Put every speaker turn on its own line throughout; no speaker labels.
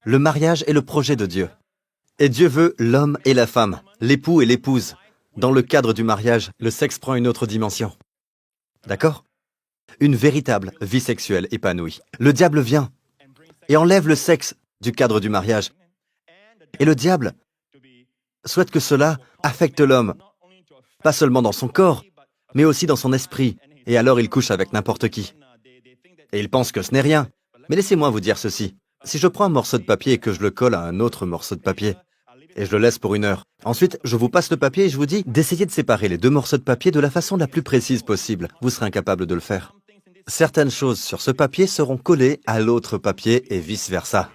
Le mariage est le projet de Dieu. Et Dieu veut l'homme et la femme, l'époux et l'épouse. Dans le cadre du mariage, le sexe prend une autre dimension. D'accord? Une véritable vie sexuelle épanouie. Le diable vient et enlève le sexe du cadre du mariage. Et le diable souhaite que cela affecte l'homme, pas seulement dans son corps, mais aussi dans son esprit. Et alors il couche avec n'importe qui. Et il pense que ce n'est rien. Mais laissez-moi vous dire ceci. Si je prends un morceau de papier et que je le colle à un autre morceau de papier, et je le laisse pour 1 heure, ensuite je vous passe le papier et je vous dis d'essayer de séparer les 2 morceaux de papier de la façon la plus précise possible. Vous serez incapable de le faire. Certaines choses sur ce papier seront collées à l'autre papier et vice-versa,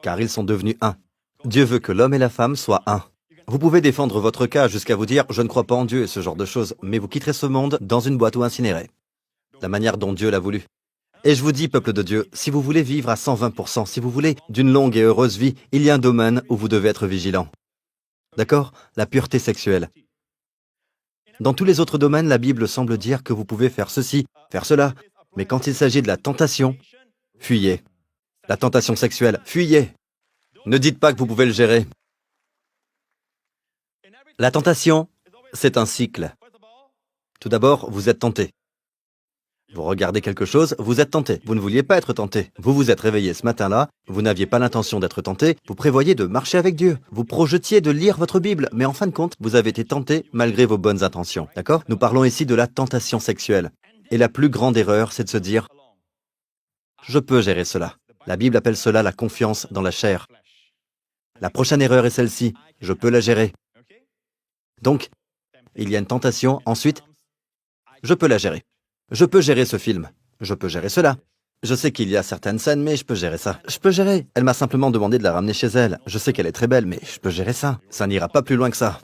car ils sont devenus un. Dieu veut que l'homme et la femme soient un. Vous pouvez défendre votre cas jusqu'à vous dire « je ne crois pas en Dieu » et ce genre de choses, mais vous quitterez ce monde dans une boîte ou incinéré, la manière dont Dieu l'a voulu. Et je vous dis, peuple de Dieu, si vous voulez vivre à 120%, si vous voulez d'une longue et heureuse vie, il y a un domaine où vous devez être vigilant. D'accord? La pureté sexuelle. Dans tous les autres domaines, la Bible semble dire que vous pouvez faire ceci, faire cela, mais quand il s'agit de la tentation, fuyez. La tentation sexuelle, fuyez. Ne dites pas que vous pouvez le gérer. La tentation, c'est un cycle. Tout d'abord, vous êtes tenté. Vous regardez quelque chose, vous êtes tenté. Vous ne vouliez pas être tenté. Vous vous êtes réveillé ce matin-là, vous n'aviez pas l'intention d'être tenté, vous prévoyez de marcher avec Dieu. Vous projetiez de lire votre Bible, mais en fin de compte, vous avez été tenté malgré vos bonnes intentions. D'accord? Nous parlons ici de la tentation sexuelle. Et la plus grande erreur, c'est de se dire « je peux gérer cela ». La Bible appelle cela la confiance dans la chair. La prochaine erreur est celle-ci, je peux la gérer. Donc, il y a une tentation, ensuite, je peux la gérer. Je peux gérer ce film. Je peux gérer cela. Je sais qu'il y a certaines scènes, mais je peux gérer ça. Je peux gérer. Elle m'a simplement demandé de la ramener chez elle. Je sais qu'elle est très belle, mais je peux gérer ça. Ça n'ira pas plus loin que ça.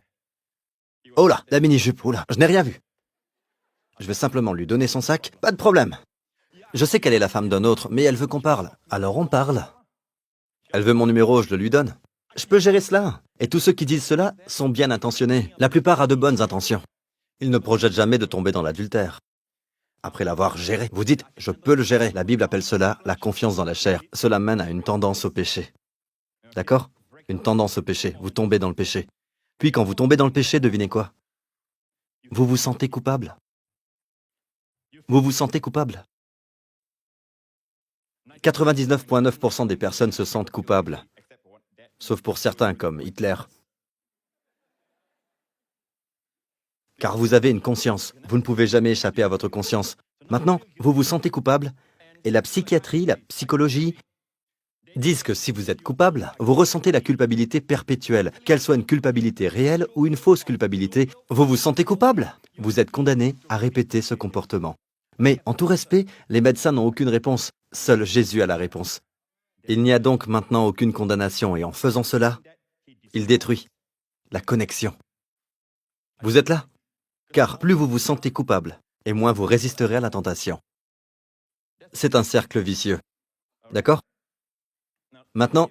Oh là, la mini-jupe, oh là, je n'ai rien vu. Je vais simplement lui donner son sac, pas de problème. Je sais qu'elle est la femme d'un autre, mais elle veut qu'on parle. Alors on parle. Elle veut mon numéro, je le lui donne. Je peux gérer cela. Et tous ceux qui disent cela sont bien intentionnés. La plupart a de bonnes intentions. Ils ne projettent jamais de tomber dans l'adultère. Après l'avoir géré, vous dites « je peux le gérer ». La Bible appelle cela la confiance dans la chair. Cela mène à une tendance au péché. D'accord? Une tendance au péché. Vous tombez dans le péché. Puis quand vous tombez dans le péché, devinez quoi? Vous vous sentez coupable. Vous vous sentez coupable. 99,9% des personnes se sentent coupables. Sauf pour certains, comme Hitler. Car vous avez une conscience. Vous ne pouvez jamais échapper à votre conscience. Maintenant, vous vous sentez coupable, et la psychiatrie, la psychologie, disent que si vous êtes coupable, vous ressentez la culpabilité perpétuelle, qu'elle soit une culpabilité réelle ou une fausse culpabilité. Vous vous sentez coupable. Vous êtes condamné à répéter ce comportement. Mais, en tout respect, les médecins n'ont aucune réponse. Seul Jésus a la réponse. Il n'y a donc maintenant aucune condamnation, et en faisant cela, il détruit la connexion. Vous êtes là? Car plus vous vous sentez coupable, et moins vous résisterez à la tentation. C'est un cercle vicieux. D'accord? Maintenant,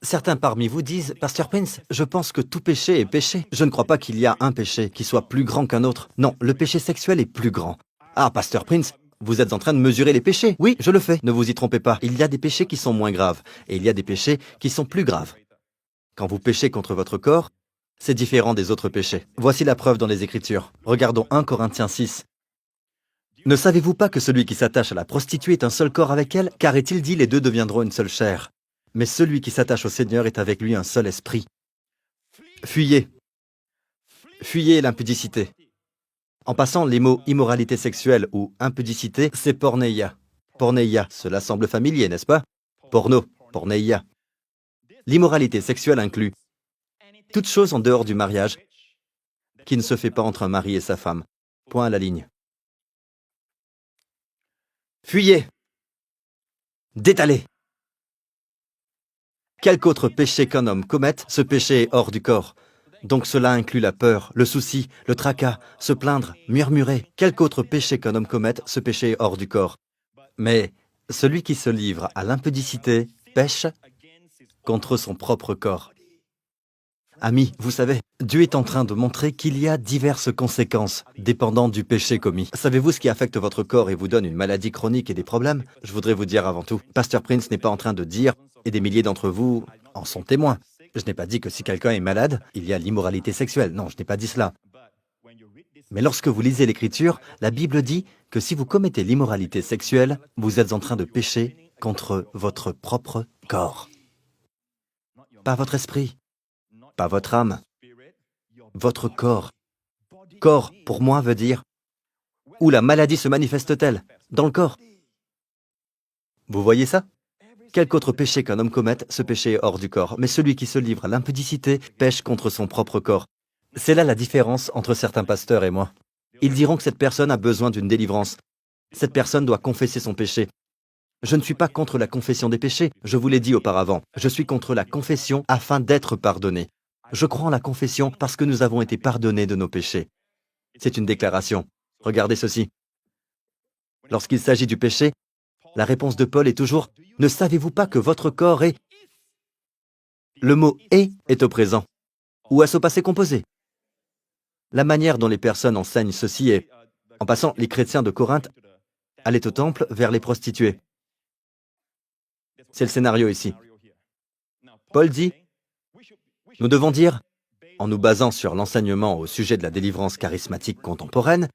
certains parmi vous disent « Pasteur Prince, je pense que tout péché est péché. Je ne crois pas qu'il y a un péché qui soit plus grand qu'un autre. Non, le péché sexuel est plus grand. » Ah, Pasteur Prince, vous êtes en train de mesurer les péchés. Oui, je le fais, ne vous y trompez pas. Il y a des péchés qui sont moins graves, et il y a des péchés qui sont plus graves. Quand vous péchez contre votre corps, c'est différent des autres péchés. Voici la preuve dans les Écritures. Regardons 1 Corinthiens 6. Ne savez-vous pas que celui qui s'attache à la prostituée est un seul corps avec elle? Car est-il dit, les deux deviendront une seule chair. Mais celui qui s'attache au Seigneur est avec lui un seul esprit. Fuyez. Fuyez l'impudicité. En passant, les mots immoralité sexuelle ou impudicité, c'est porneia. Porneia, cela semble familier, n'est-ce pas? Porno, porneia. L'immoralité sexuelle inclut toute chose en dehors du mariage qui ne se fait pas entre un mari et sa femme. Point à la ligne. Fuyez. Détalez. Quelque autre péché qu'un homme commette, ce péché est hors du corps. Donc cela inclut la peur, le souci, le tracas, se plaindre, murmurer. Quelque autre péché qu'un homme commette, ce péché est hors du corps. Mais celui qui se livre à l'impudicité pêche contre son propre corps. Amis, vous savez, Dieu est en train de montrer qu'il y a diverses conséquences dépendant du péché commis. Savez-vous ce qui affecte votre corps et vous donne une maladie chronique et des problèmes? Je voudrais vous dire avant tout, Pasteur Prince n'est pas en train de dire Et des milliers d'entre vous en sont témoins. Je n'ai pas dit que si quelqu'un est malade, il y a l'immoralité sexuelle. Non, je n'ai pas dit cela. Mais lorsque vous lisez l'Écriture, la Bible dit que si vous commettez l'immoralité sexuelle, vous êtes en train de pécher contre votre propre corps. Pas votre esprit, pas votre âme, votre corps. Corps, pour moi, veut dire où la maladie se manifeste-t-elle? Dans le corps. Vous voyez ça? Quelque autre péché qu'un homme commette, ce péché est hors du corps. Mais celui qui se livre à l'impudicité pêche contre son propre corps. C'est là la différence entre certains pasteurs et moi. Ils diront que cette personne a besoin d'une délivrance. Cette personne doit confesser son péché. Je ne suis pas contre la confession des péchés, je vous l'ai dit auparavant. Je suis contre la confession afin d'être pardonné. Je crois en la confession parce que nous avons été pardonnés de nos péchés. C'est une déclaration. Regardez ceci. Lorsqu'il s'agit du péché, la réponse de Paul est toujours « Ne savez-vous pas que votre corps est… » Le mot « est au présent, ou à au passé composé. La manière dont les personnes enseignent ceci est… En passant, les chrétiens de Corinthe allaient au temple vers les prostituées. C'est le scénario ici. Paul dit « Nous devons dire, en nous basant sur l'enseignement au sujet de la délivrance charismatique contemporaine,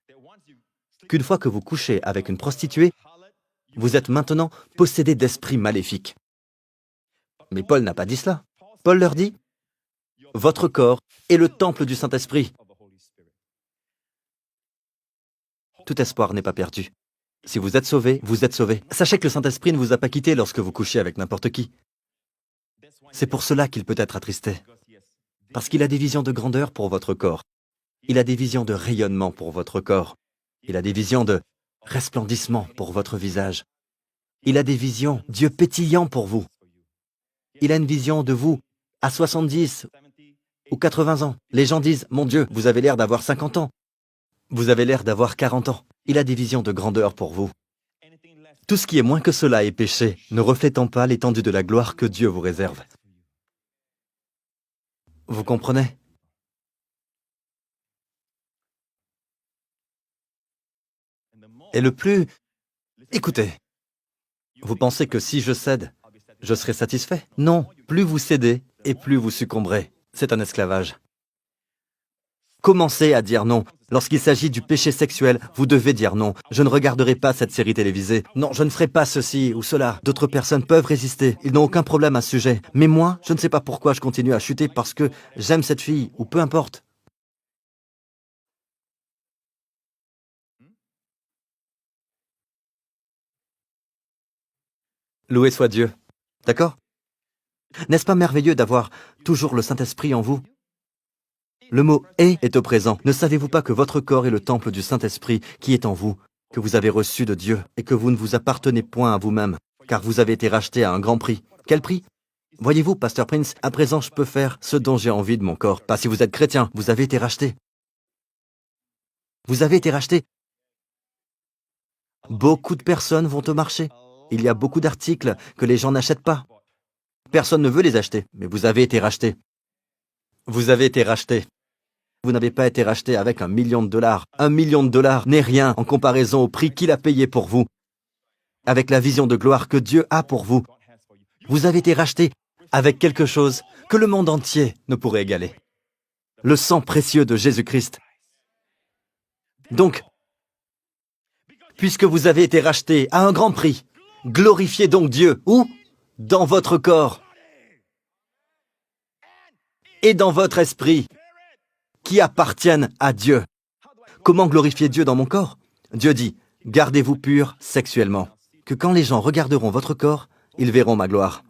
qu'une fois que vous couchez avec une prostituée, vous êtes maintenant possédé d'esprits maléfiques. » Mais Paul n'a pas dit cela. Paul leur dit « Votre corps est le temple du Saint-Esprit. » Tout espoir n'est pas perdu. Si vous êtes sauvé, vous êtes sauvé. Sachez que le Saint-Esprit ne vous a pas quitté lorsque vous couchez avec n'importe qui. C'est pour cela qu'il peut être attristé. Parce qu'il a des visions de grandeur pour votre corps. Il a des visions de rayonnement pour votre corps. Il a des visions de resplendissement pour votre visage. Il a des visions d'yeux pétillants pour vous. Il a une vision de vous à 70 ou 80 ans. Les gens disent, mon Dieu, vous avez l'air d'avoir 50 ans. Vous avez l'air d'avoir 40 ans. Il a des visions de grandeur pour vous. Tout ce qui est moins que cela est péché, ne reflétant pas l'étendue de la gloire que Dieu vous réserve. Vous comprenez? Et le plus… Écoutez, vous pensez que si je cède, je serai satisfait? Non, plus vous cédez et plus vous succomberez. C'est un esclavage. Commencez à dire non. Lorsqu'il s'agit du péché sexuel, vous devez dire non. Je ne regarderai pas cette série télévisée. Non, je ne ferai pas ceci ou cela. D'autres personnes peuvent résister. Ils n'ont aucun problème à ce sujet. Mais moi, je ne sais pas pourquoi je continue à chuter parce que j'aime cette fille, ou peu importe. Loué soit Dieu. D'accord? N'est-ce pas merveilleux d'avoir toujours le Saint-Esprit en vous? Le mot « est au présent. Ne savez-vous pas que votre corps est le temple du Saint-Esprit qui est en vous, que vous avez reçu de Dieu, et que vous ne vous appartenez point à vous-même, car vous avez été racheté à un grand prix. Quel prix? Voyez-vous, Pasteur Prince, à présent je peux faire ce dont j'ai envie de mon corps. Pas si vous êtes chrétien, vous avez été racheté. Vous avez été racheté. Beaucoup de personnes vont au marché. Il y a beaucoup d'articles que les gens n'achètent pas. Personne ne veut les acheter, mais vous avez été racheté. Vous avez été racheté. Vous n'avez pas été racheté avec $1 million. $1 million n'est rien en comparaison au prix qu'il a payé pour vous. Avec la vision de gloire que Dieu a pour vous. Vous avez été racheté avec quelque chose que le monde entier ne pourrait égaler. Le sang précieux de Jésus-Christ. Donc, puisque vous avez été racheté à un grand prix, glorifiez donc Dieu. Où? Dans votre corps. Et dans votre esprit. Qui appartiennent à Dieu. Comment glorifier Dieu dans mon corps? Dieu dit, gardez-vous purs sexuellement, que quand les gens regarderont votre corps, ils verront ma gloire.